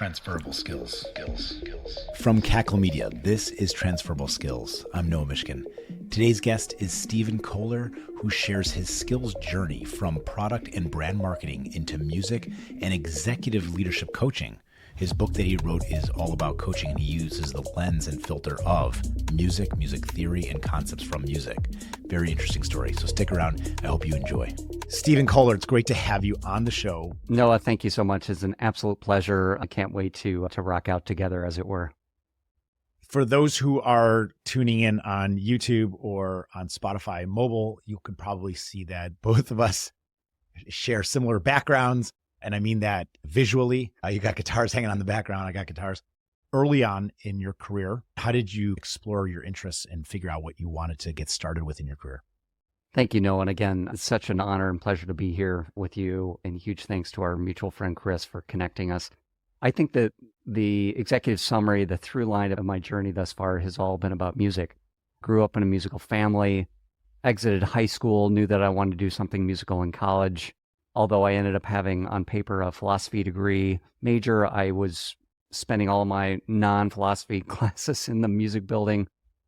Transferable skills. From Cackle Media, this is Transferable Skills. I'm Noah Mishkin. Today's guest is Stephen Kohler, who shares his skills journey from product and brand marketing into music and executive leadership coaching. His book that he wrote is all about coaching, and he uses the lens and filter of music theory, and concepts from music. Very interesting story. So stick around. I hope you enjoy. Stephen Kohler, it's great to have you on the show. Noah, thank you so much. It's an absolute pleasure. I can't wait to rock out together, as it were. For those who are tuning in on YouTube or on Spotify mobile, you could probably see that both of us share similar backgrounds. And I mean that visually. You got guitars hanging on the background. I got guitars. Early on in your career, how did you explore your interests and figure out what you wanted to get started with in your career? Thank you, Noah. And again, it's such an honor and pleasure to be here with you. And huge thanks to our mutual friend, Chris, for connecting us. I think that the executive summary, the through line of my journey thus far has all been about music. Grew up in a musical family, exited high school, knew that I wanted to do something musical in college. Although I ended up having on paper a philosophy degree major, I was spending all of my non-philosophy classes in the music building.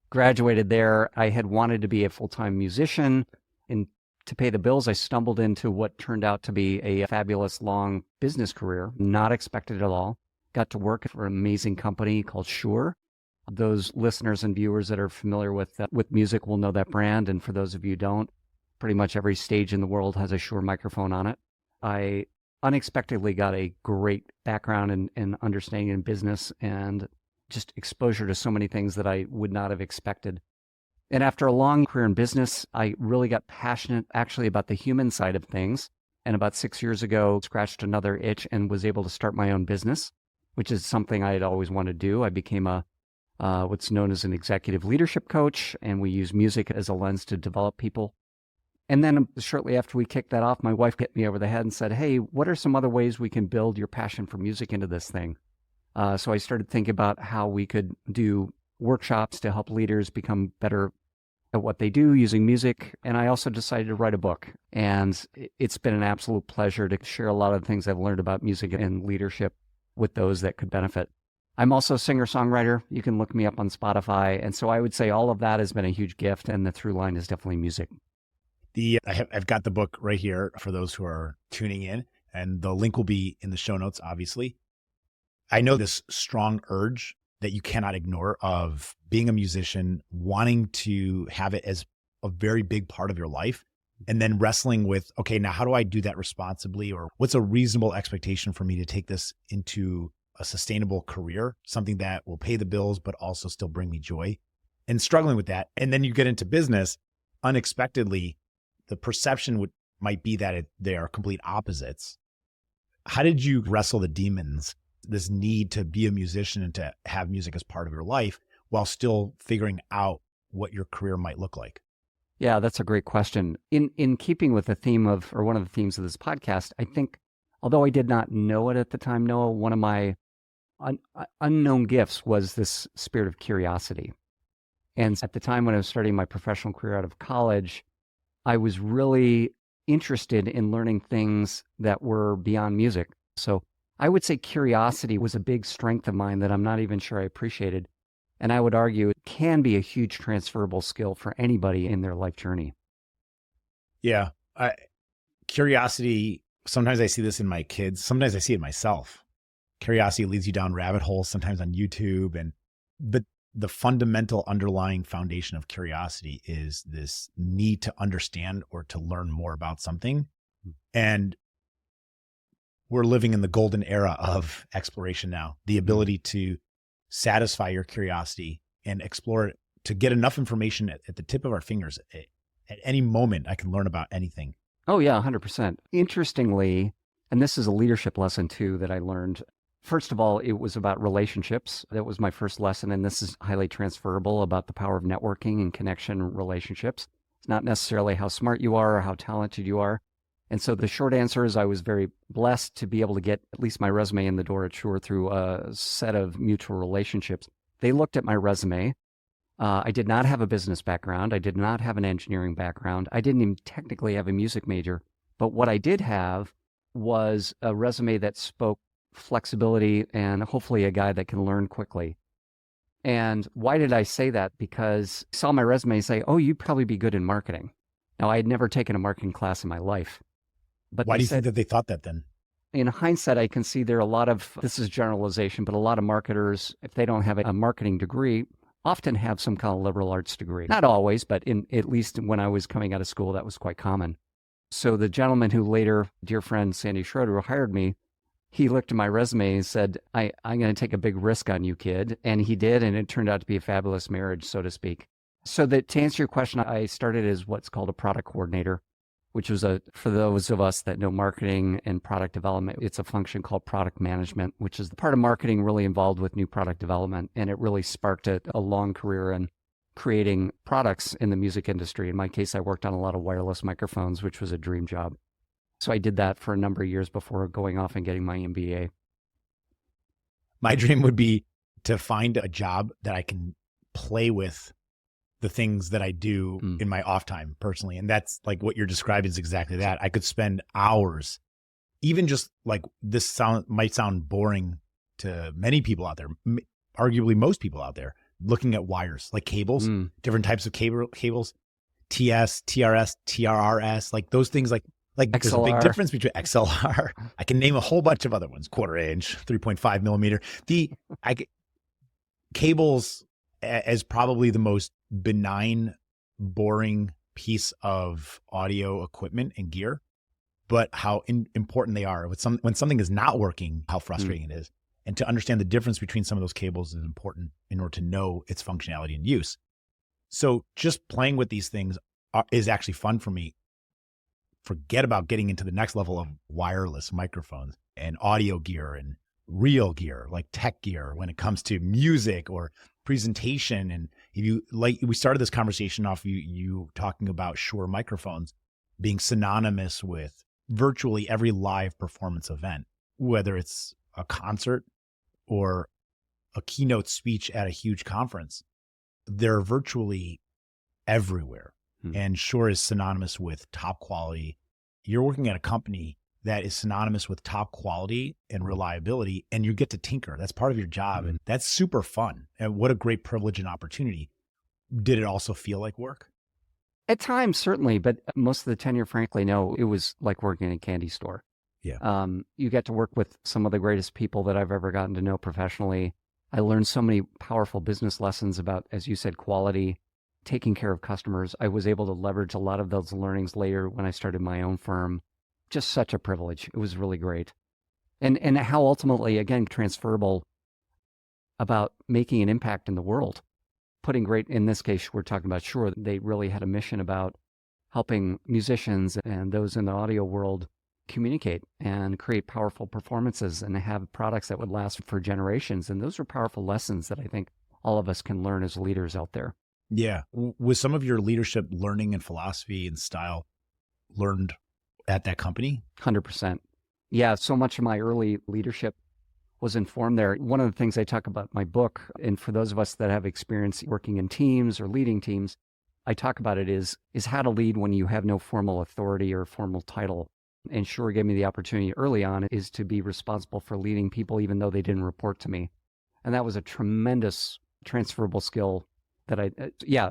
Graduated there. I had wanted to be a full-time musician, and to pay the bills, I stumbled into what turned out to be a fabulous long business career, not expected at all. Got to work for an amazing company called Shure. Those listeners and viewers that are familiar with music will know that brand, and for those of you who don't, pretty much every stage in the world has a Shure microphone on it. I unexpectedly got a great background and understanding in business and just exposure to so many things that I would not have expected. And after a long career in business, I really got passionate actually about the human side of things. And about 6 years ago, scratched another itch and was able to start my own business, which is something I had always wanted to do. I became what's known as an executive leadership coach, and we use music as a lens to develop people. And then shortly after we kicked that off, my wife hit me over the head and said, hey, what are some other ways we can build your passion for music into this thing? So I started thinking about how we could do workshops to help leaders become better at what they do using music. And I also decided to write a book. And it's been an absolute pleasure to share a lot of the things I've learned about music and leadership with those that could benefit. I'm also a singer-songwriter. You can look me up on Spotify. And so I would say all of that has been a huge gift. And the through line is definitely music. I've got the book right here for those who are tuning in, and the link will be in the show notes, obviously. I know this strong urge that you cannot ignore of being a musician, wanting to have it as a very big part of your life, and then wrestling with, okay, now how do I do that responsibly? Or what's a reasonable expectation for me to take this into a sustainable career, something that will pay the bills, but also still bring me joy, and struggling with that. And then you get into business, unexpectedly, the perception might be that they are complete opposites. How did you wrestle the demons, this need to be a musician and to have music as part of your life while still figuring out what your career might look like? Yeah, that's a great question. In keeping with the theme of, or one of the themes of this podcast, I think, although I did not know it at the time, Noah, one of my unknown gifts was this spirit of curiosity. And at the time when I was starting my professional career out of college, I was really interested in learning things that were beyond music. So I would say curiosity was a big strength of mine that I'm not even sure I appreciated. And I would argue it can be a huge transferable skill for anybody in their life journey. Yeah. Curiosity, sometimes I see this in my kids. Sometimes I see it myself. Curiosity leads you down rabbit holes, sometimes on YouTube. But the fundamental underlying foundation of curiosity is this need to understand or to learn more about something. And we're living in the golden era of exploration now, the ability to satisfy your curiosity and explore it, to get enough information at the tip of our fingers. At any moment, I can learn about anything. Oh, yeah, 100%. Interestingly, and this is a leadership lesson too that I learned. First of all, it was about relationships. That was my first lesson, and this is highly transferable about the power of networking and connection relationships. It's not necessarily how smart you are or how talented you are. And so the short answer is I was very blessed to be able to get at least my resume in the door at Shure through a set of mutual relationships. They looked at my resume. I did not have a business background. I did not have an engineering background. I didn't even technically have a music major. But what I did have was a resume that spoke flexibility, and hopefully a guy that can learn quickly. And why did I say that? Because I saw my resume say, oh, you'd probably be good in marketing. Now, I had never taken a marketing class in my life. But why do you think that they thought that then? In hindsight, I can see there are a lot of, this is generalization, but a lot of marketers, if they don't have a marketing degree, often have some kind of liberal arts degree. Not always, but at least when I was coming out of school, that was quite common. So the gentleman who later, dear friend Sandy Schroeder, who hired me, he looked at my resume and said, I'm going to take a big risk on you, kid. And he did, and it turned out to be a fabulous marriage, so to speak. So that to answer your question, I started as what's called a product coordinator, which was for those of us that know marketing and product development, it's a function called product management, which is the part of marketing really involved with new product development. And it really sparked a long career in creating products in the music industry. In my case, I worked on a lot of wireless microphones, which was a dream job. So I did that for a number of years before going off and getting my MBA. My dream would be to find a job that I can play with the things that I do in my off time personally. And that's like what you're describing is exactly that. I could spend hours, even just like this might sound boring to many people out there, arguably most people out there, looking at wires, like cables, different types of cables, TS, TRS, TRRS, like those things, like there's a big difference between XLR. I can name a whole bunch of other ones, 1/4 inch, 3.5 millimeter. Cables as probably the most benign, boring piece of audio equipment and gear, but how important they are. When something is not working, how frustrating it is. And to understand the difference between some of those cables is important in order to know its functionality and use. So just playing with these things is actually fun for me. Forget about getting into the next level of wireless microphones and audio gear and real gear, like tech gear when it comes to music or presentation. And if you like, we started this conversation off you talking about Shure microphones being synonymous with virtually every live performance event, whether it's a concert or a keynote speech at a huge conference. They're virtually everywhere. And Shure is synonymous with top quality. You're working at a company that is synonymous with top quality and reliability, and you get to tinker. That's part of your job, and that's super fun. And what a great privilege and opportunity. Did it also feel like work? At times, certainly, but most of the tenure, frankly, no. It was like working in a candy store. Yeah. You get to work with some of the greatest people that I've ever gotten to know professionally. I learned so many powerful business lessons about, as you said, quality, taking care of customers. I was able to leverage a lot of those learnings later when I started my own firm. Just such a privilege. It was really great. And how ultimately, again, transferable about making an impact in the world. Putting great, in this case, we're talking about Shure. They really had a mission about helping musicians and those in the audio world communicate and create powerful performances and have products that would last for generations. And those are powerful lessons that I think all of us can learn as leaders out there. Yeah. Was some of your leadership learning and philosophy and style learned at that company? 100%. Yeah. So much of my early leadership was informed there. One of the things I talk about in my book, and for those of us that have experience working in teams or leading teams, I talk about it is how to lead when you have no formal authority or formal title. And Shure gave me the opportunity early on is to be responsible for leading people, even though they didn't report to me. And that was a tremendous transferable skill that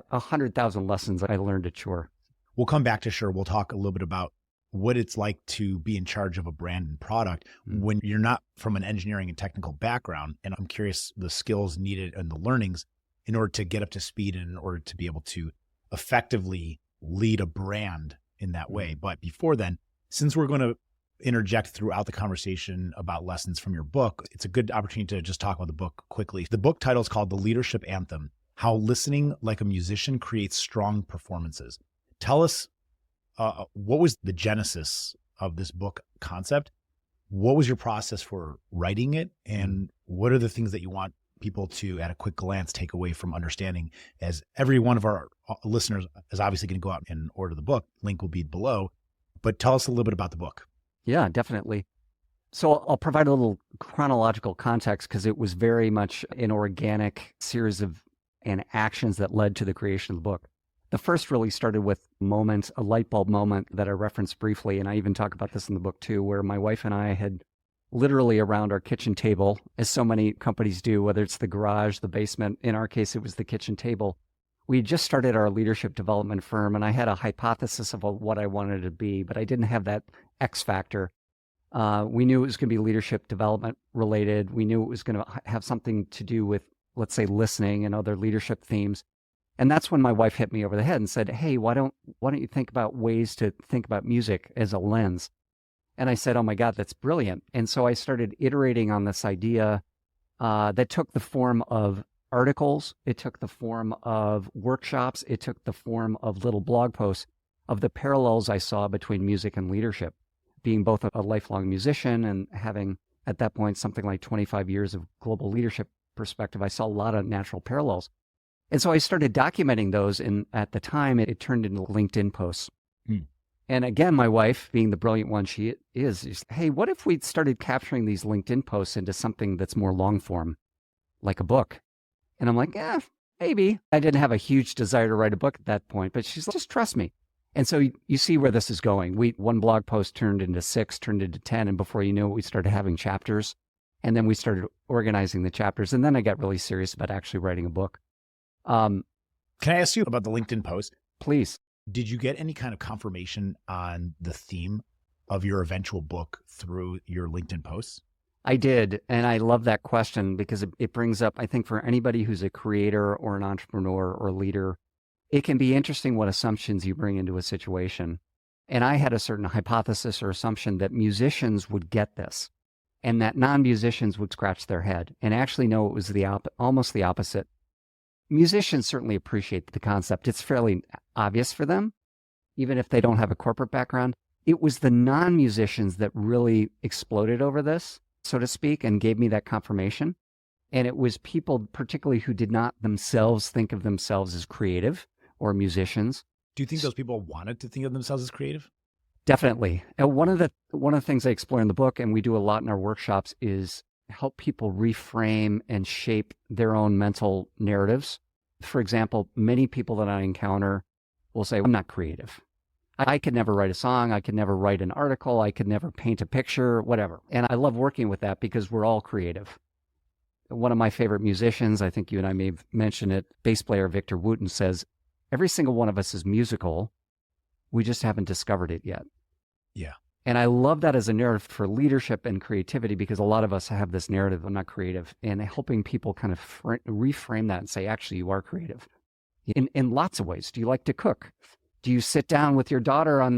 100,000 lessons I learned at Shure. We'll come back to Shure. We'll talk a little bit about what it's like to be in charge of a brand and product when you're not from an engineering and technical background. And I'm curious the skills needed and the learnings in order to get up to speed and in order to be able to effectively lead a brand in that way. But before then, since we're going to interject throughout the conversation about lessons from your book, it's a good opportunity to just talk about the book quickly. The book title is called The Leadership Anthem: How Listening Like a Musician Creates Strong Performances. Tell us, what was the genesis of this book concept? What was your process for writing it? And what are the things that you want people to, at a quick glance, take away from understanding? As every one of our listeners is obviously going to go out and order the book. Link will be below. But tell us a little bit about the book. Yeah, definitely. So I'll provide a little chronological context because it was very much an organic series of actions that led to the creation of the book. The first really started with a light bulb moment that I referenced briefly, and I even talk about this in the book too, where my wife and I had literally around our kitchen table, as so many companies do, whether it's the garage, the basement. In our case, it was the kitchen table. We had just started our leadership development firm, and I had a hypothesis of what I wanted it to be, but I didn't have that X factor. We knew it was going to be leadership development related. We knew it was going to have something to do with, let's say, listening and other leadership themes. And that's when my wife hit me over the head and said, hey, why don't you think about ways to think about music as a lens? And I said, oh my God, that's brilliant. And so I started iterating on this idea that took the form of articles. It took the form of workshops. It took the form of little blog posts of the parallels I saw between music and leadership. Being both a lifelong musician and having, at that point, something like 25 years of global leadership perspective, I saw a lot of natural parallels. And so I started documenting those, and at the time, it turned into LinkedIn posts. And again, my wife, being the brilliant one she is, hey, what if we started capturing these LinkedIn posts into something that's more long form, like a book? And I'm like, maybe. I didn't have a huge desire to write a book at that point, but she's like, just trust me. And so you see where this is going. One blog post turned into 6, turned into 10, and before you knew it, we started having chapters. And then we started organizing the chapters. And then I got really serious about actually writing a book. Can I ask you about the LinkedIn post? Please. Did you get any kind of confirmation on the theme of your eventual book through your LinkedIn posts? I did. And I love that question because it brings up, I think for anybody who's a creator or an entrepreneur or leader, it can be interesting what assumptions you bring into a situation. And I had a certain hypothesis or assumption that musicians would get this and that non-musicians would scratch their head. And actually, no, it was almost the opposite. Musicians certainly appreciate the concept. It's fairly obvious for them, even if they don't have a corporate background. It was the non-musicians that really exploded over this, so to speak, and gave me that confirmation. And it was people particularly who did not themselves think of themselves as creative or musicians. Do you think those people wanted to think of themselves as creative? Definitely. And one of the things I explore in the book, and we do a lot in our workshops, is help people reframe and shape their own mental narratives. For example, many people that I encounter will say, I'm not creative. I could never write a song. I could never write an article. I could never paint a picture, whatever. And I love working with that because we're all creative. One of my favorite musicians, I think you and I may have mentioned it, bass player Victor Wooten says, every single one of us is musical. We just haven't discovered it yet. Yeah. And I love that as a narrative for leadership and creativity because a lot of us have this narrative, I'm not creative, and helping people kind of reframe that and say, actually, you are creative in lots of ways. Do you like to cook? Do you sit down with your daughter on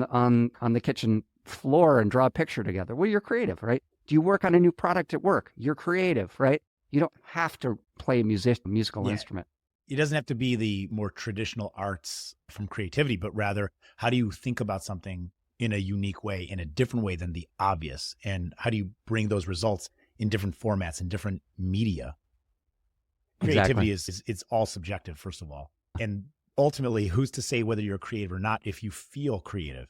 the kitchen floor and draw a picture together? Well, you're creative, right? Do you work on a new product at work? You're creative, right? You don't have to play a musical instrument. It doesn't have to be the more traditional arts from creativity, but rather, how do you think about something in a unique way, in a different way than the obvious? And how do you bring those results in different formats, in different media? Creativity it's all subjective, first of all. And ultimately, who's to say whether you're creative or not if you feel creative?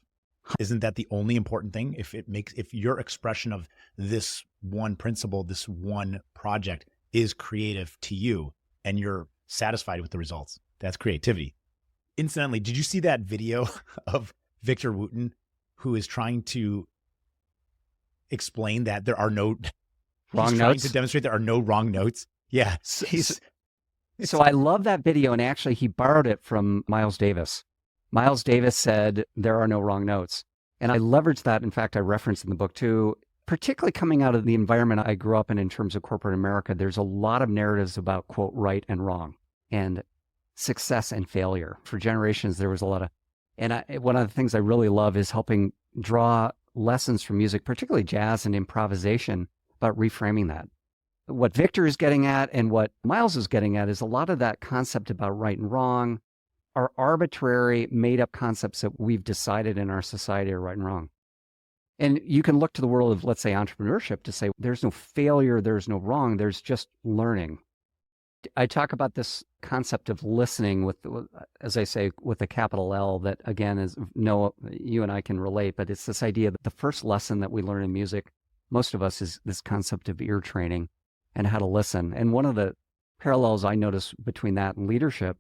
Isn't that the only important thing? If your expression of this one principle, this one project is creative to you and you're satisfied with the results, that's creativity. Incidentally, did you see that video of Victor Wooten, who is trying to explain that there are no wrong notes? Trying to demonstrate there are no wrong notes. Yeah. So I love that video, and actually he borrowed it from Miles Davis. Miles Davis said there are no wrong notes. And I leveraged that. In fact, I referenced in the book too, particularly coming out of the environment I grew up in terms of corporate America. There's a lot of narratives about, quote, right and wrong and success and failure. For generations, there was a lot of, and one of the things I really love is helping draw lessons from music, particularly jazz and improvisation, about reframing that. What Victor is getting at and what Miles is getting at is a lot of that concept about right and wrong are arbitrary, made-up concepts that we've decided in our society are right and wrong. And you can look to the world of, let's say, entrepreneurship to say there's no failure, there's no wrong, there's just learning. I talk about this concept of listening with, as I say, with a capital L that, again, is you and I can relate, but it's this idea that the first lesson that we learn in music, most of us, is this concept of ear training and how to listen. And one of the parallels I notice between that and leadership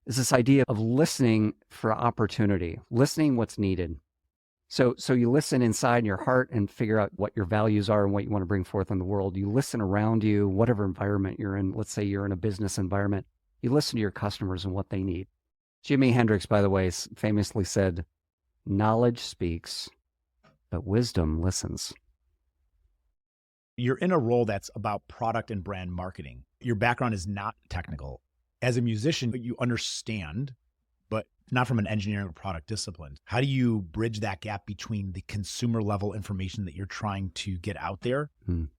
is this idea of listening for opportunity, listening what's needed. So you listen inside in your heart and figure out what your values are and what you want to bring forth in the world. You listen around you, whatever environment you're in. Let's say you're in a business environment. You listen to your customers and what they need. Jimi Hendrix, by the way, famously said, "Knowledge speaks, but wisdom listens." You're in a role that's about product and brand marketing. Your background is not technical. As a musician, you understand, but not from an engineering or product discipline. How do you bridge that gap between the consumer level information that you're trying to get out there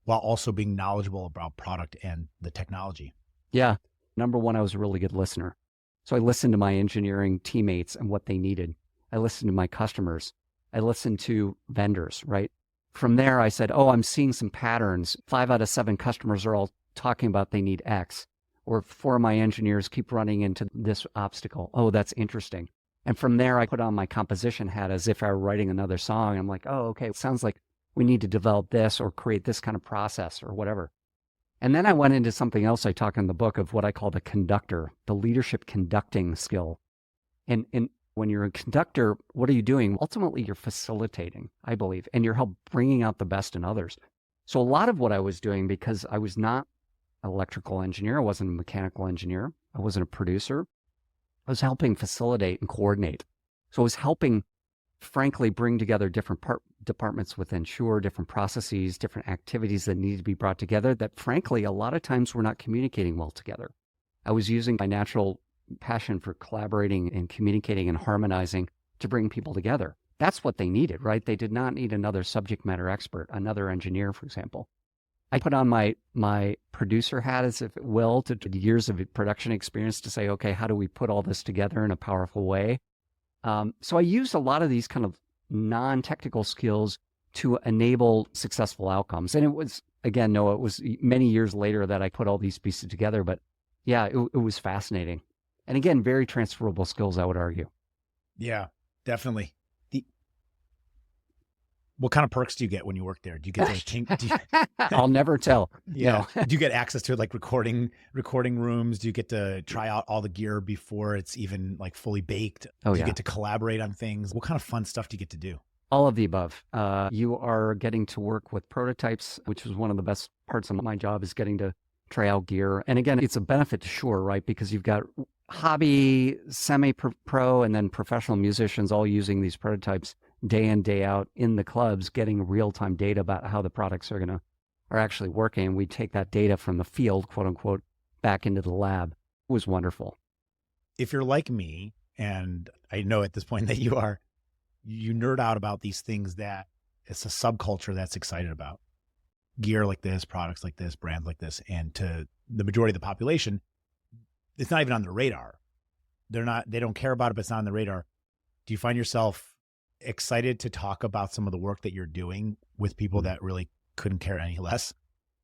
while also being knowledgeable about product and the technology? Yeah. Number one, I was a really good listener. So I listened to my engineering teammates and what they needed. I listened to my customers. I listened to vendors, right? From there, I said, oh, I'm seeing some patterns. 5 out of 7 customers are all talking about they need X. Or 4 of my engineers keep running into this obstacle. Oh, that's interesting. And from there, I put on my composition hat as if I were writing another song. I'm like, oh, okay, it sounds like we need to develop this or create this kind of process or whatever. And then I went into something else I talk in the book of what I call the conductor, the leadership conducting skill. And when you're a conductor, what are you doing? Ultimately, you're facilitating, I believe, and you're bringing out the best in others. So a lot of what I was doing, because I was not an electrical engineer, I wasn't a mechanical engineer, I wasn't a producer, I was helping facilitate and coordinate. So I was helping, frankly, bring together different departments within Shure, different processes, different activities that need to be brought together that, frankly, a lot of times we're not communicating well together. I was using my natural passion for collaborating and communicating and harmonizing to bring people together. That's what they needed, right? They did not need another subject matter expert, another engineer, for example. I put on my producer hat, as if it will, to years of production experience to say, okay, how do we put all this together in a powerful way? So I used a lot of these kind of non-technical skills to enable successful outcomes. And it was, again, Noah, it was many years later that I put all these pieces together. But yeah, it was fascinating. And again, very transferable skills, I would argue. Yeah, definitely. What kind of perks do you get when you work there? Do you get to I'll never tell. Yeah. No. Do you get access to like recording rooms? Do you get to try out all the gear before it's even like fully baked? Oh, do you yeah. get to collaborate on things? What kind of fun stuff do you get to do? All of the above. You are getting to work with prototypes, which was one of the best parts of my job, is getting to try out gear. And again, it's a benefit to Shure, right? Because you've got hobby, semi-pro, and then professional musicians all using these prototypes day in, day out in the clubs, getting real-time data about how the products are actually working. We take that data from the field, quote unquote, back into the lab. It was wonderful. If you're like me, and I know at this point that you are, you nerd out about these things that it's a subculture that's excited about. Gear like this, products like this, brands like this, and to the majority of the population, it's not even on their radar. They don't care about it, but it's not on the radar. Do you find yourself excited to talk about some of the work that you're doing with people that really couldn't care any less?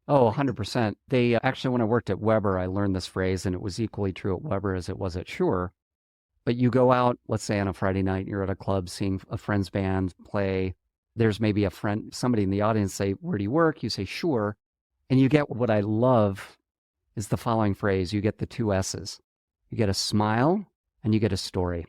Oh, 100%. They actually, when I worked at Weber, I learned this phrase, and it was equally true at Weber as it was at Shure. But you go out, let's say on a Friday night, you're at a club seeing a friend's band play. There's maybe a friend, somebody in the audience say, where do you work? You say, Shure. And you get what I love is the following phrase. You get the 2 S's. You get a smile and you get a story.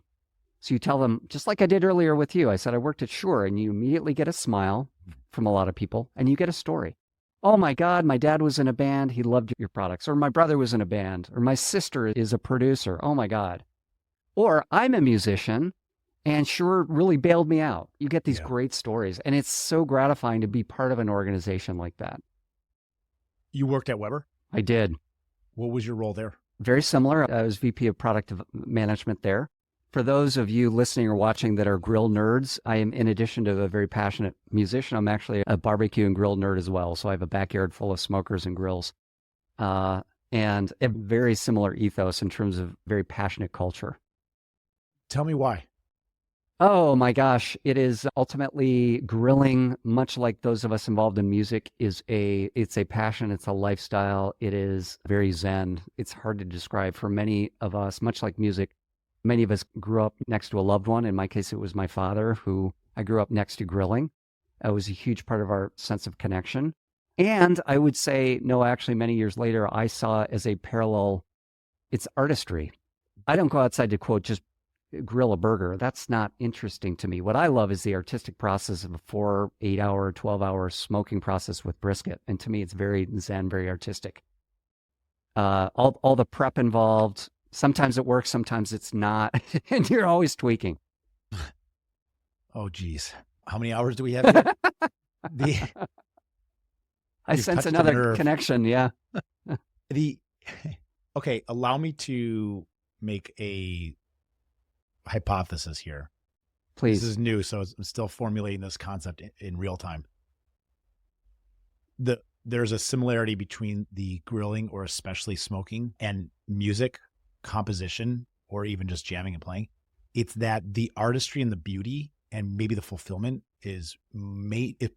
So you tell them, just like I did earlier with you, I said I worked at Shure, and you immediately get a smile from a lot of people, and you get a story. Oh my God, my dad was in a band. He loved your products. Or my brother was in a band. Or my sister is a producer. Oh my God. Or I'm a musician, and Shure really bailed me out. You get these great stories, and it's so gratifying to be part of an organization like that. You worked at Weber? I did. What was your role there? Very similar. I was VP of Product Management there. For those of you listening or watching that are grill nerds, I am, in addition to a very passionate musician, I'm actually a barbecue and grill nerd as well. So I have a backyard full of smokers and grills, and a very similar ethos in terms of very passionate culture. Tell me why. Oh my gosh. It is ultimately grilling, much like those of us involved in music, it's a passion. It's a lifestyle. It is very zen. It's hard to describe for many of us, much like music. Many of us grew up next to a loved one. In my case, it was my father, who I grew up next to grilling. It was a huge part of our sense of connection. And I would say, no, actually, many years later, I saw as a parallel, it's artistry. I don't go outside to, quote, just grill a burger. That's not interesting to me. What I love is the artistic process of a 4, 8-hour, 12-hour smoking process with brisket. And to me, it's very zen, very artistic. All the prep involved. Sometimes it works, sometimes it's not. And you're always tweaking. Oh, geez. How many hours do we have here? I sense another connection. Yeah. Okay. Allow me to make a hypothesis here. Please. This is new, so I'm still formulating this concept in real time. There's a similarity between the grilling or especially smoking and music composition, or even just jamming and playing. It's that the artistry and the beauty and maybe the fulfillment is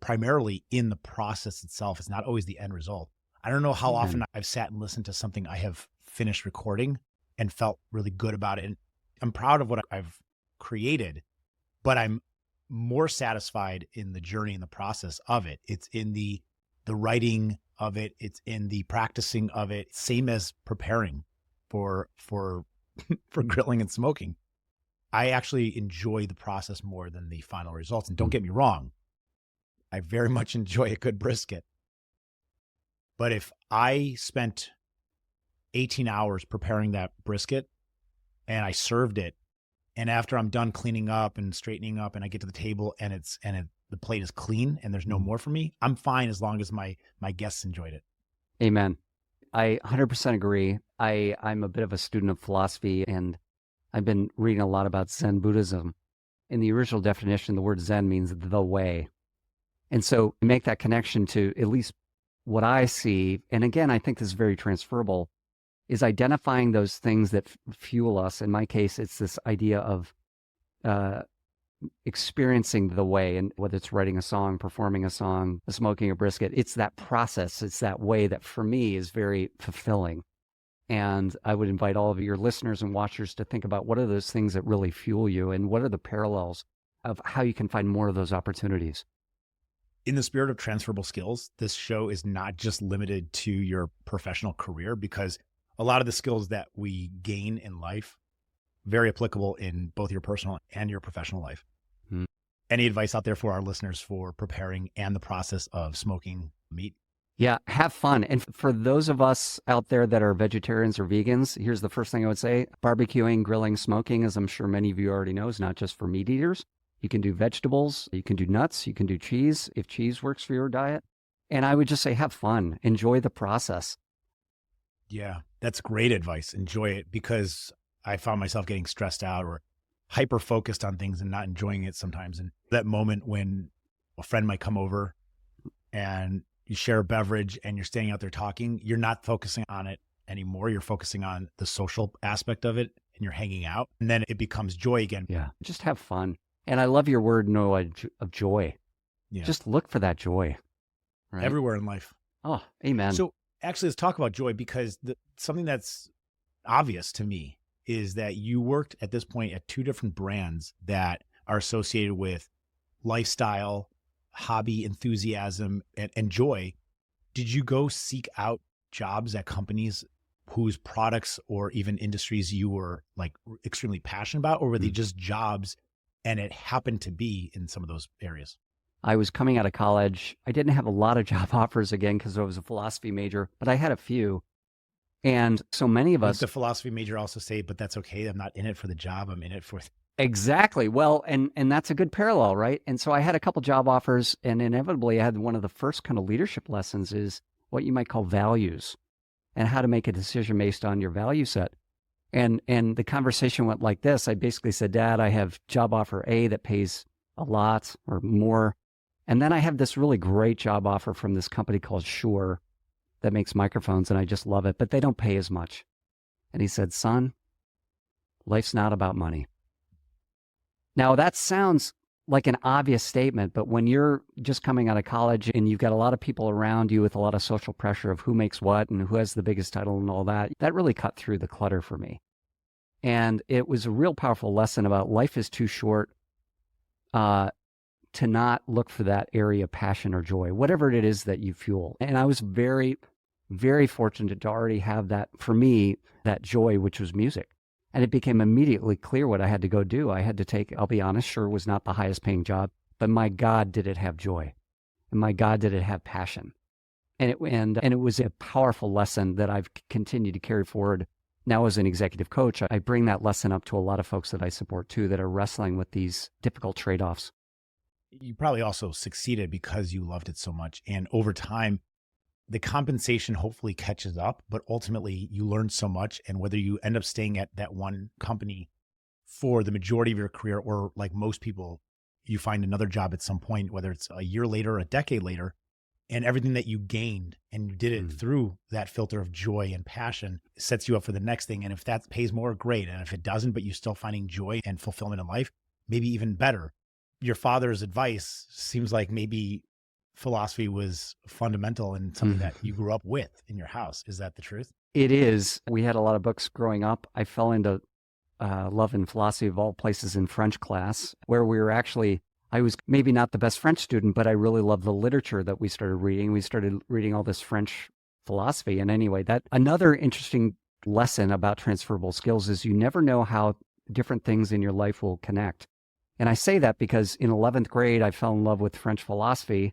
primarily in the process itself. It's not always the end result. I don't know how often I've sat and listened to something I have finished recording and felt really good about it. And I'm proud of what I've created, but I'm more satisfied in the journey and the process of it. It's in the writing of it. It's in the practicing of it. Same as preparing for grilling and smoking. I actually enjoy the process more than the final results. And don't get me wrong, I very much enjoy a good brisket. But if I spent 18 hours preparing that brisket and I served it, and after I'm done cleaning up and straightening up and I get to the table and the plate is clean and there's no more for me, I'm fine as long as my guests enjoyed it. Amen. I 100% agree. I'm a bit of a student of philosophy, and I've been reading a lot about Zen Buddhism. In the original definition, the word Zen means the way. And so make that connection to at least what I see, and again, I think this is very transferable, is identifying those things that fuel us. In my case, it's this idea of experiencing the way, and whether it's writing a song, performing a song, smoking a brisket, it's that process, it's that way that for me is very fulfilling. And I would invite all of your listeners and watchers to think about what are those things that really fuel you, and what are the parallels of how you can find more of those opportunities. In the spirit of transferable skills, this show is not just limited to your professional career, because a lot of the skills that we gain in life, very applicable in both your personal and your professional life. Any advice out there for our listeners for preparing and the process of smoking meat? Yeah, have fun. And for those of us out there that are vegetarians or vegans, here's the first thing I would say. Barbecuing, grilling, smoking, as I'm sure many of you already know, is not just for meat eaters. You can do vegetables, you can do nuts, you can do cheese, if cheese works for your diet. And I would just say, have fun. Enjoy the process. Yeah, that's great advice. Enjoy it, because I found myself getting stressed out or hyper-focused on things and not enjoying it sometimes. And that moment when a friend might come over and you share a beverage and you're standing out there talking, you're not focusing on it anymore. You're focusing on the social aspect of it, and you're hanging out. And then it becomes joy again. Yeah, just have fun. And I love your word, Noah, of joy. Yeah. Just look for that joy. Right? Everywhere in life. Oh, amen. So actually, let's talk about joy, because something that's obvious to me is that you worked at this point at 2 different brands that are associated with lifestyle, hobby, enthusiasm, and joy. Did you go seek out jobs at companies whose products or even industries you were like extremely passionate about, or were they just jobs and it happened to be in some of those areas? I was coming out of college. I didn't have a lot of job offers, again, because I was a philosophy major, but I had a few. And so many of us... The philosophy major also say, but that's okay. I'm not in it for the job. I'm in it for... Exactly. Well, and that's a good parallel, right? And so I had a couple job offers, and inevitably I had one of the first kind of leadership lessons is what you might call values, and how to make a decision based on your value set. And the conversation went like this. I basically said, Dad, I have job offer A that pays a lot or more. And then I have this really great job offer from this company called Shure that makes microphones, and I just love it, but they don't pay as much. And he said, son, life's not about money. Now, that sounds like an obvious statement, but when you're just coming out of college and you've got a lot of people around you with a lot of social pressure of who makes what and who has the biggest title and all that, that really cut through the clutter for me. And it was a real powerful lesson about life is too short to not look for that area of passion or joy, whatever it is that you fuel. And I was very, very fortunate to already have that, for me, that joy, which was music. And it became immediately clear what I had to go do. I had to take, I'll be honest, Shure was not the highest paying job, but my God, did it have joy. And my God, did it have passion. And it was a powerful lesson that I've continued to carry forward. Now as an executive coach, I bring that lesson up to a lot of folks that I support too, that are wrestling with these difficult trade-offs. You probably also succeeded because you loved it so much. And over time, the compensation hopefully catches up, but ultimately you learn so much. And whether you end up staying at that one company for the majority of your career, or like most people, you find another job at some point, whether it's a year later or a decade later, and everything that you gained and you did it through that filter of joy and passion sets you up for the next thing. And if that pays more, great. And if it doesn't, but you're still finding joy and fulfillment in life, maybe even better. Your father's advice seems like maybe philosophy was fundamental and something that you grew up with in your house. Is that the truth? It is. We had a lot of books growing up. I fell into love and philosophy of all places in French class, where we were actually, I was maybe not the best French student, but I really loved the literature that we started reading. We started reading all this French philosophy. And anyway, that another interesting lesson about transferable skills is you never know how different things in your life will connect. And I say that because in 11th grade, I fell in love with French philosophy.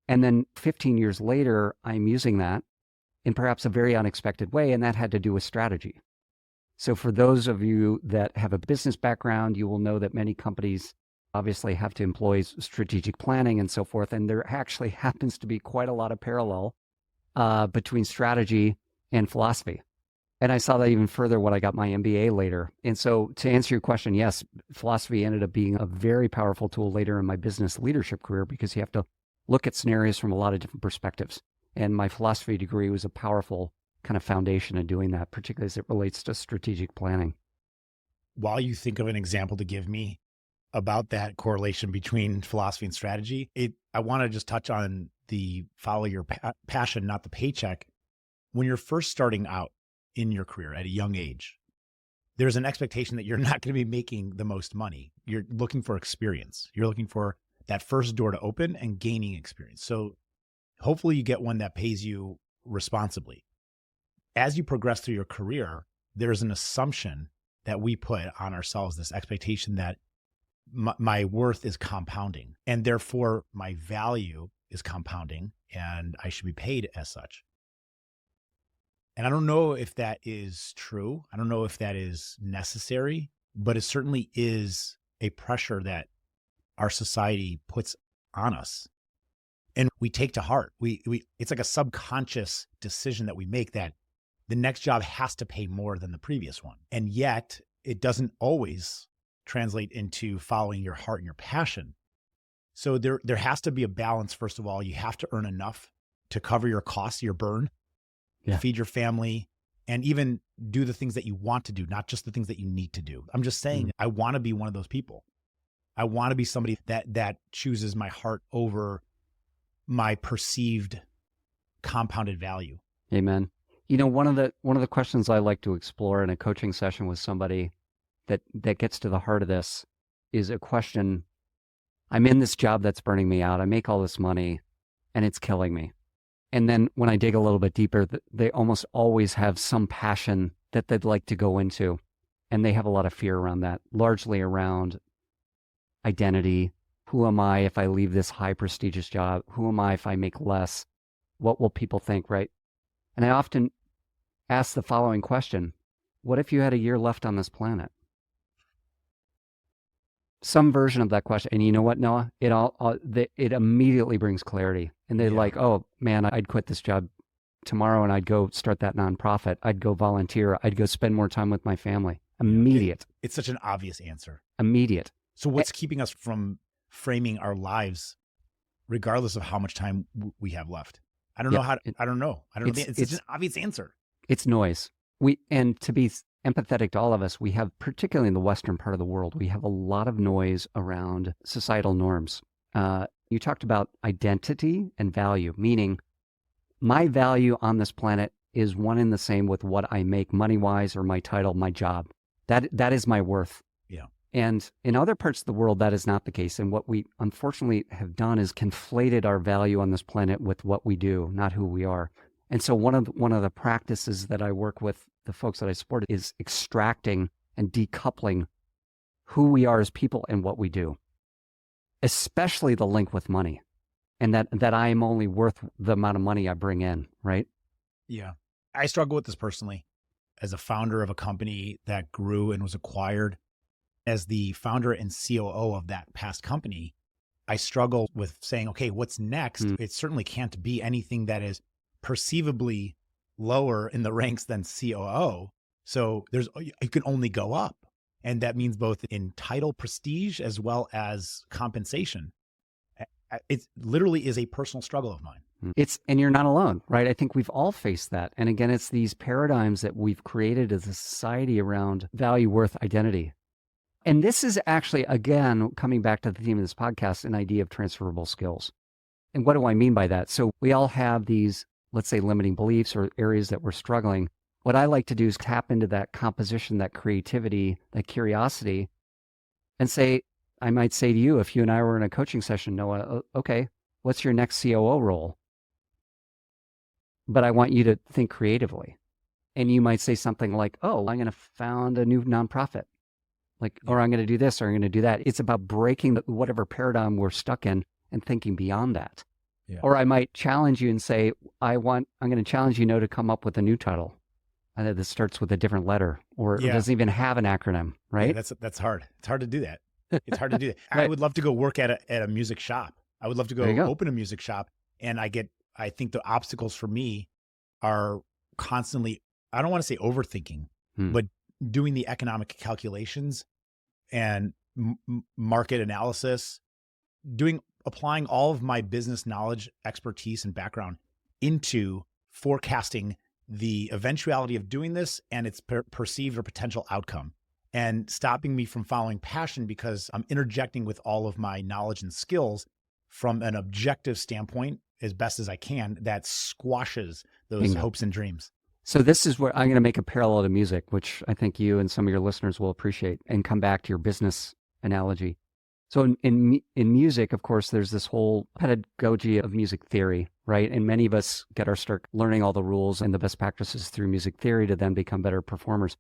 And then 15 years later, I'm using that in perhaps a very unexpected way, and that had to do with strategy. So for those of you that have a business background, you will know that many companies obviously have to employ strategic planning and so forth, and there actually happens to be quite a lot of parallel between strategy and philosophy. And I saw that even further when I got my MBA later. And so to answer your question, yes, philosophy ended up being a very powerful tool later in my business leadership career, because you have to look at scenarios from a lot of different perspectives. And my philosophy degree was a powerful kind of foundation in doing that, particularly as it relates to strategic planning. While you think of an example to give me about that correlation between philosophy and strategy, I want to just touch on the follow your passion, not the paycheck. When you're first starting out in your career at a young age, there's an expectation that you're not going to be making the most money. You're looking for experience. You're looking for that first door to open and gaining experience. So hopefully you get one that pays you responsibly. As you progress through your career, there's an assumption that we put on ourselves, this expectation that my worth is compounding, and therefore my value is compounding, and I should be paid as such. And I don't know if that is true. I don't know if that is necessary, but it certainly is a pressure that our society puts on us, and we take to heart. It's like a subconscious decision that we make that the next job has to pay more than the previous one. And yet it doesn't always translate into following your heart and your passion. So there has to be a balance. First of all, you have to earn enough to cover your costs, your burn, feed your family, and even do the things that you want to do, not just the things that you need to do. I'm just saying, I want to be one of those people. I want to be somebody that chooses my heart over my perceived compounded value. Amen. You know, one of the questions I like to explore in a coaching session with somebody that gets to the heart of this is a question. I'm in this job that's burning me out. I make all this money and it's killing me. And then when I dig a little bit deeper, they almost always have some passion that they'd like to go into. And they have a lot of fear around that, largely around identity. Who am I if I leave this high prestigious job? Who am I if I make less? What will people think, right? And I often ask the following question: what if you had a year left on this planet? Some version of that question. And you know what, Noah? It immediately brings clarity. And they're like, oh man, I'd quit this job tomorrow and I'd go start that nonprofit. I'd go volunteer. I'd go spend more time with my family. Immediate. It's such an obvious answer. Immediate. So what's keeping us from framing our lives regardless of how much time we have left? I don't know. It's such an obvious answer. It's noise. And to be empathetic to all of us, we have, particularly in the Western part of the world, we have a lot of noise around societal norms. You talked about identity and value, meaning my value on this planet is one and the same with what I make money-wise or my title, my job. That is my worth. Yeah. And in other parts of the world, that is not the case. And what we unfortunately have done is conflated our value on this planet with what we do, not who we are. And so one of the practices that I work with the folks that I support is extracting and decoupling who we are as people and what we do, especially the link with money, and that I am only worth the amount of money I bring in, right? Yeah. I struggle with this personally as a founder of a company that grew and was acquired. As the founder and COO of that past company, I struggle with saying, okay, what's next? It certainly can't be anything that is perceivably lower in the ranks than COO. So you can only go up. And that means both in title prestige as well as compensation. It literally is a personal struggle of mine. And you're not alone, right? I think we've all faced that. And again, it's these paradigms that we've created as a society around value, worth, identity. And this is actually, again, coming back to the theme of this podcast, an idea of transferable skills. And what do I mean by that? So we all have these, let's say, limiting beliefs or areas that we're struggling. What I like to do is tap into that composition, that creativity, that curiosity, and I might say to you, if you and I were in a coaching session, Noah, okay, what's your next COO role? But I want you to think creatively. And you might say something like, oh, I'm going to found a new nonprofit. Or I'm going to do this, or I'm going to do that. It's about breaking whatever paradigm we're stuck in and thinking beyond that. Yeah. Or I might challenge you and say, I'm going to challenge you, to come up with a new title that starts with a different letter, or doesn't even have an acronym, right? Yeah, that's hard. It's hard to do that. It's hard to do that. Right. I would love to go work at a music shop. I would love to go open a music shop. And I think the obstacles for me are constantly, I don't want to say overthinking, but doing the economic calculations and market analysis, applying all of my business knowledge, expertise, and background into forecasting the eventuality of doing this and its perceived or potential outcome, and stopping me from following passion because I'm interjecting with all of my knowledge and skills from an objective standpoint as best as I can that squashes those hopes and dreams. So this is where I'm going to make a parallel to music, which I think you and some of your listeners will appreciate, and come back to your business analogy. So in music, of course, there's this whole pedagogy of music theory, right? And many of us get our start learning all the rules and the best practices through music theory to then become better performers.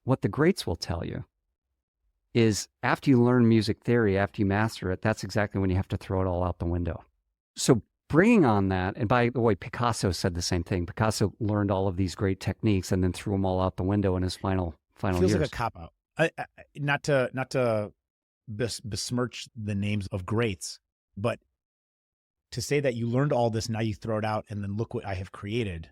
What the greats will tell you is after you learn music theory, after you master it, that's exactly when you have to throw it all out the window. So bringing on that, and by the way, Picasso said the same thing. Picasso learned all of these great techniques and then threw them all out the window in his final years. Feels like a cop-out. Not to besmirch the names of greats, but to say that you learned all this, now you throw it out, and then look what I have created.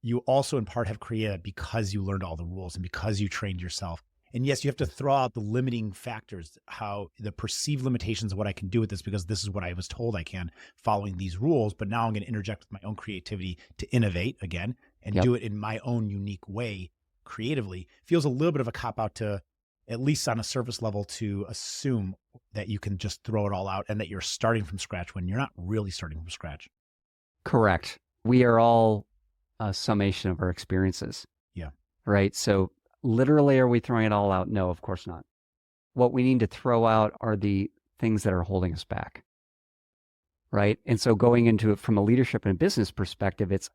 You also in part have created it because you learned all the rules and because you trained yourself. And yes, you have to throw out the limiting factors, how the perceived limitations of what I can do with this, because this is what I was told I can following these rules. But now I'm going to interject with my own creativity to innovate again and do it in my own unique way creatively. Feels a little bit of a cop-out to, at least on a surface level, to assume that you can just throw it all out and that you're starting from scratch when you're not really starting from scratch. Correct. We are all a summation of our experiences. Yeah. Right. So literally, are we throwing it all out? No, of course not. What we need to throw out are the things that are holding us back. Right. And so going into it from a leadership and business perspective, it's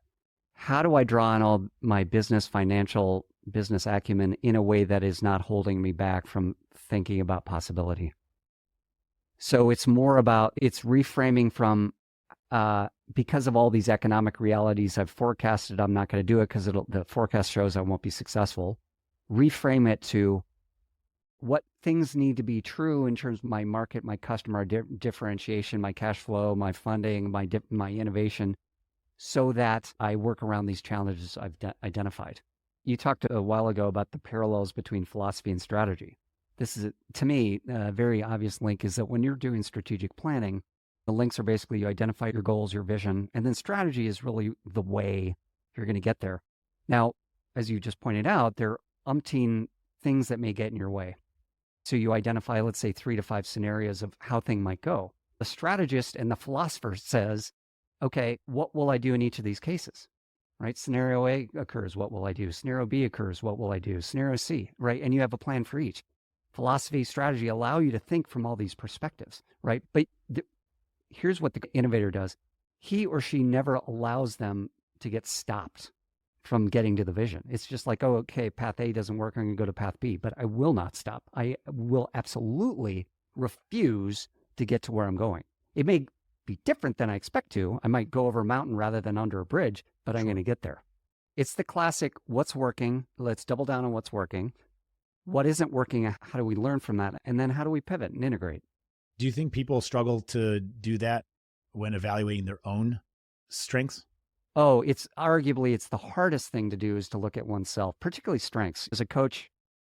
how do I draw on all my financial business acumen in a way that is not holding me back from thinking about possibility? So it's more about, it's reframing from, because of all these economic realities I've forecasted, I'm not going to do it because the forecast shows I won't be successful. Reframe it to what things need to be true in terms of my market, my customer differentiation, my cash flow, my funding, my innovation, so that I work around these challenges I've identified. You talked a while ago about the parallels between philosophy and strategy. This is, to me, a very obvious link is that when you're doing strategic planning, the links are basically you identify your goals, your vision, and then strategy is really the way you're going to get there. Now, as you just pointed out, there are umpteen things that may get in your way. So you identify, let's say, 3 to 5 scenarios of how things might go. The strategist and the philosopher says, okay, what will I do in each of these cases? Right? Scenario A occurs, what will I do? Scenario B occurs, what will I do? Scenario C, right? And you have a plan for each. Philosophy, strategy allow you to think from all these perspectives, right? But here's what the innovator does. He or she never allows them to get stopped from getting to the vision. It's just like, oh, okay, path A doesn't work. I'm going to go to path B, but I will not stop. I will absolutely refuse to get to where I'm going. It may be different than I expect to. I might go over a mountain rather than under a bridge, but I'm going to get there. It's the classic, what's working? Let's double down on what's working. What isn't working? How do we learn from that? And then how do we pivot and integrate? Do you think people struggle to do that when evaluating their own strengths? Oh, it's the hardest thing to do is to look at oneself, particularly strengths. As a coach,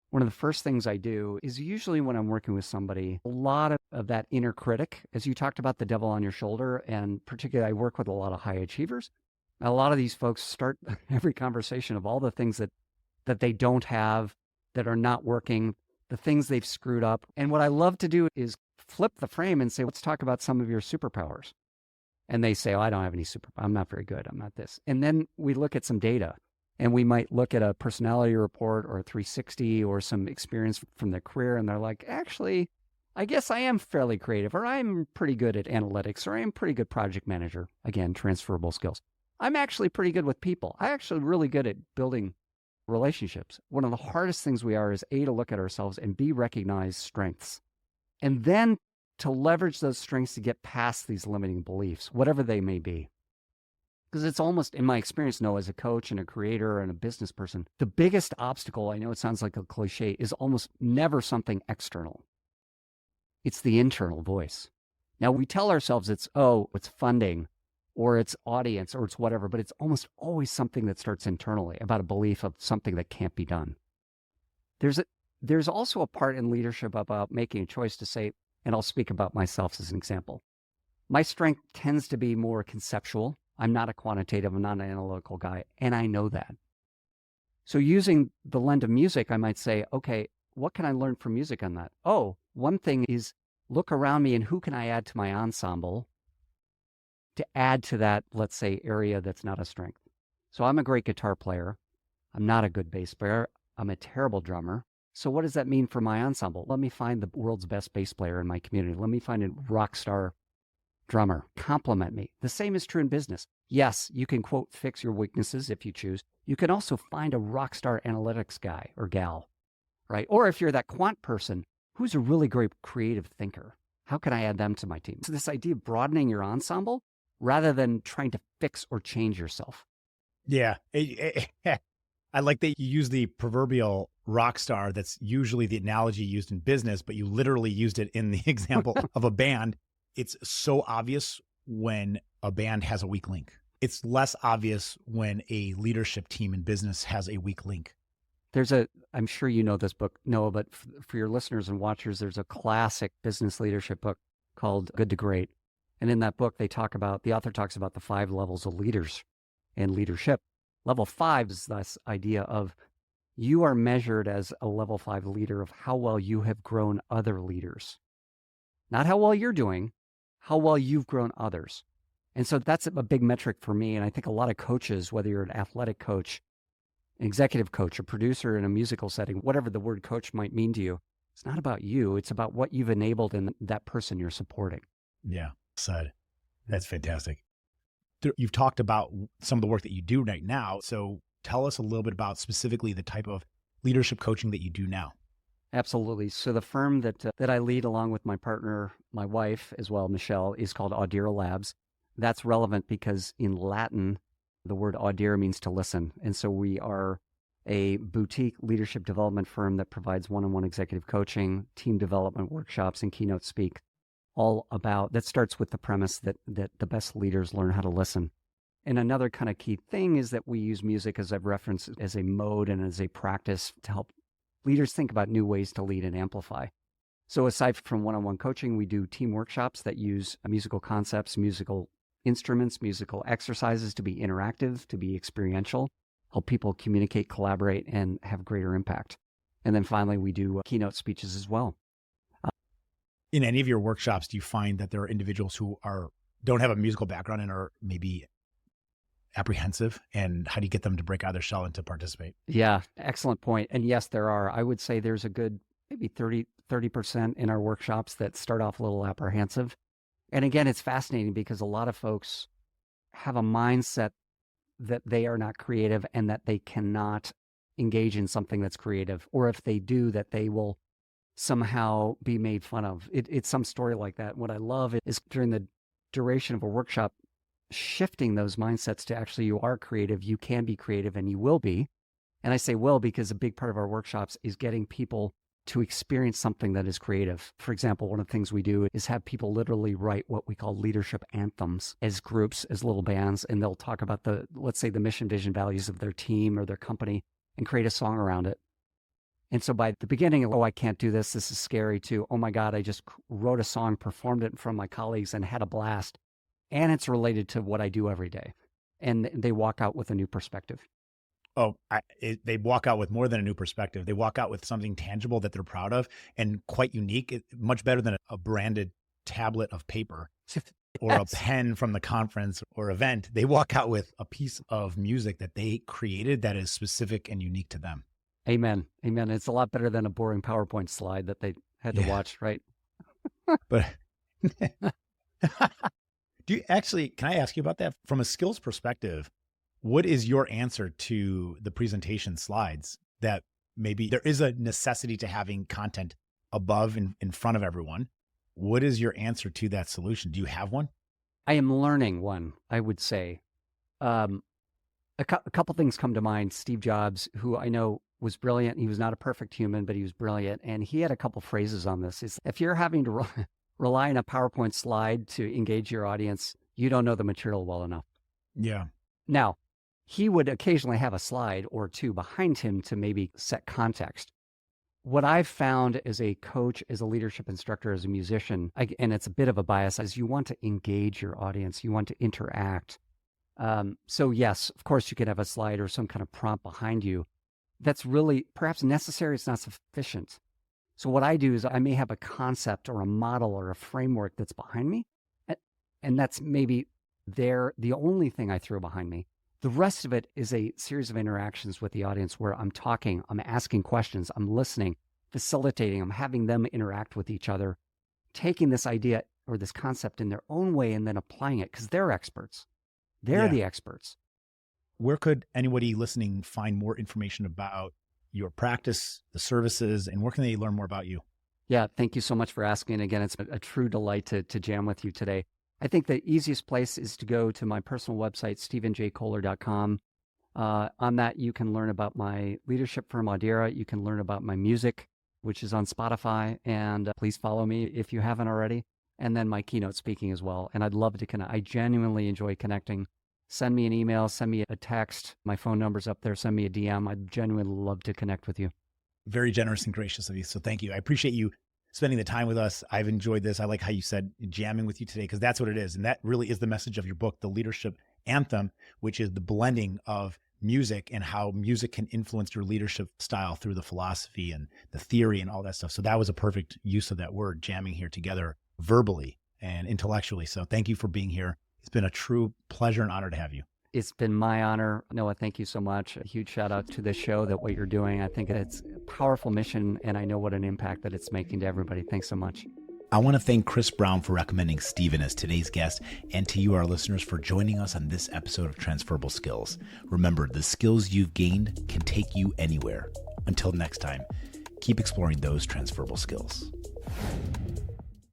one of the first things I do is usually when I'm working with somebody, a lot of that inner critic, as you talked about the devil on your shoulder, and particularly I work with a lot of high achievers. A lot of these folks start every conversation of all the things that they don't have, that are not working, the things they've screwed up. And what I love to do is flip the frame and say, let's talk about some of your superpowers. And they say, oh, I don't have any I'm not very good. I'm not this. And then we look at some data, and we might look at a personality report or a 360 or some experience from their career. And they're like, actually, I guess I am fairly creative, or I'm pretty good at analytics, or I'm pretty good project manager. Again, transferable skills. I'm actually pretty good with people. I'm actually really good at building relationships. One of the hardest things we are is A, to look at ourselves, and B, recognize strengths. And then to leverage those strengths to get past these limiting beliefs, whatever they may be. Because it's almost, in my experience, as a coach and a creator and a business person, the biggest obstacle, I know it sounds like a cliche, is almost never something external. It's the internal voice. Now, we tell ourselves it's funding, or it's audience, or it's whatever, but it's almost always something that starts internally about a belief of something that can't be done. There's also a part in leadership about making a choice to say, and I'll speak about myself as an example. My strength tends to be more conceptual. I'm not a quantitative, I'm not an analytical guy, and I know that. So using the lens of music, I might say, okay, what can I learn from music on that? Oh, one thing is look around me and who can I add to my ensemble to add to that, let's say, area that's not a strength. So I'm a great guitar player. I'm not a good bass player. I'm a terrible drummer. So what does that mean for my ensemble? Let me find the world's best bass player in my community. Let me find a rock star drummer. Compliment me. The same is true in business. Yes, you can, quote, fix your weaknesses if you choose. You can also find a rock star analytics guy or gal, right? Or if you're that quant person, who's a really great creative thinker? How can I add them to my team? So this idea of broadening your ensemble rather than trying to fix or change yourself. Yeah. I like that you use the proverbial rock star. That's usually the analogy used in business, but you literally used it in the example of a band. It's so obvious when a band has a weak link. It's less obvious when a leadership team in business has a weak link. I'm sure you know this book, Noah, but for your listeners and watchers, there's a classic business leadership book called Good to Great. And in that book, the author talks about the 5 levels of leaders and leadership. Level 5 is this idea of you are measured as a level 5 leader of how well you have grown other leaders. Not how well you're doing, how well you've grown others. And so that's a big metric for me. And I think a lot of coaches, whether you're an athletic coach, an executive coach, a producer in a musical setting, whatever the word coach might mean to you, it's not about you. It's about what you've enabled in that person you're supporting. Yeah, said. That's fantastic. You've talked about some of the work that you do right now. So tell us a little bit about specifically the type of leadership coaching that you do now. Absolutely. So the firm that I lead along with my partner, my wife as well, Michelle, is called AUDIRA Labs. That's relevant because in Latin, the word audire means to listen. And so we are a boutique leadership development firm that provides one-on-one executive coaching, team development workshops, and keynote speak. That starts with the premise that the best leaders learn how to listen. And another kind of key thing is that we use music, as I've referenced, as a mode and as a practice to help leaders think about new ways to lead and amplify. So aside from one-on-one coaching, we do team workshops that use musical concepts, musical instruments, musical exercises to be interactive, to be experiential, help people communicate, collaborate, and have greater impact. And then finally, we do keynote speeches as well. In any of your workshops, do you find that there are individuals who don't have a musical background and are maybe apprehensive? And how do you get them to break out of their shell and to participate? Yeah, excellent point. And yes, there are. I would say there's a good maybe 30% in our workshops that start off a little apprehensive. And again, it's fascinating because a lot of folks have a mindset that they are not creative and that they cannot engage in something that's creative, or if they do, that they will somehow be made fun of. It's some story like that. What I love is during the duration of a workshop, shifting those mindsets to actually you are creative, you can be creative, and you will be. And I say will because a big part of our workshops is getting people to experience something that is creative. For example, one of the things we do is have people literally write what we call leadership anthems as groups, as little bands, and they'll talk about let's say the mission, vision, values of their team or their company and create a song around it. And so by the beginning, oh, I can't do this, this is scary, to, oh my God, I just wrote a song, performed it in front of my colleagues and had a blast. And it's related to what I do every day. And they walk out with a new perspective. Oh, they walk out with more than a new perspective. They walk out with something tangible that they're proud of and quite unique, much better than a branded tablet of paper or a pen from the conference or event. They walk out with a piece of music that they created that is specific and unique to them. Amen. Amen. It's a lot better than a boring PowerPoint slide that they had to watch, right? But can I ask you about that? From a skills perspective, what is your answer to the presentation slides that maybe there is a necessity to having content above in front of everyone? What is your answer to that solution? Do you have one? I am learning one, I would say. A couple things come to mind. Steve Jobs, who I know was brilliant. He was not a perfect human, but he was brilliant. And he had a couple phrases on this. It's, if you're having to rely on a PowerPoint slide to engage your audience, you don't know the material well enough. Yeah. Now, he would occasionally have a slide or two behind him to maybe set context. What I've found as a coach, as a leadership instructor, as a musician, and it's a bit of a bias, is you want to engage your audience. You want to interact. So yes, of course, you could have a slide or some kind of prompt behind you. That's really perhaps necessary. It's not sufficient. So what I do is I may have a concept or a model or a framework that's behind me. And that's maybe the only thing I throw behind me. The rest of it is a series of interactions with the audience where I'm talking, I'm asking questions, I'm listening, facilitating, I'm having them interact with each other, taking this idea or this concept in their own way and then applying it because they're experts. They're the experts. Where could anybody listening find more information about your practice, the services, and where can they learn more about you? Yeah, thank you so much for asking. Again, it's a true delight to jam with you today. I think the easiest place is to go to my personal website, stephenjkohler.com. On that, you can learn about my leadership firm, AUDIRA. You can learn about my music, which is on Spotify. And please follow me if you haven't already. And then my keynote speaking as well. And I'd love to connect. I genuinely enjoy connecting. Send me an email, send me a text. My phone number's up there. Send me a DM. I'd genuinely love to connect with you. Very generous and gracious of you. So thank you. I appreciate you spending the time with us. I've enjoyed this. I like how you said jamming with you today, because that's what it is. And that really is the message of your book, The Leadership Anthem, which is the blending of music and how music can influence your leadership style through the philosophy and the theory and all that stuff. So that was a perfect use of that word, jamming here together verbally and intellectually. So thank you for being here. It's been a true pleasure and honor to have you. It's been my honor. Noah, thank you so much. A huge shout out to this show, that what you're doing. I think it's a powerful mission, and I know what an impact that it's making to everybody. Thanks so much. I want to thank Chris Brown for recommending Stephen as today's guest, and to you, our listeners, for joining us on this episode of Transferable Skills. Remember, the skills you've gained can take you anywhere. Until next time, keep exploring those transferable skills.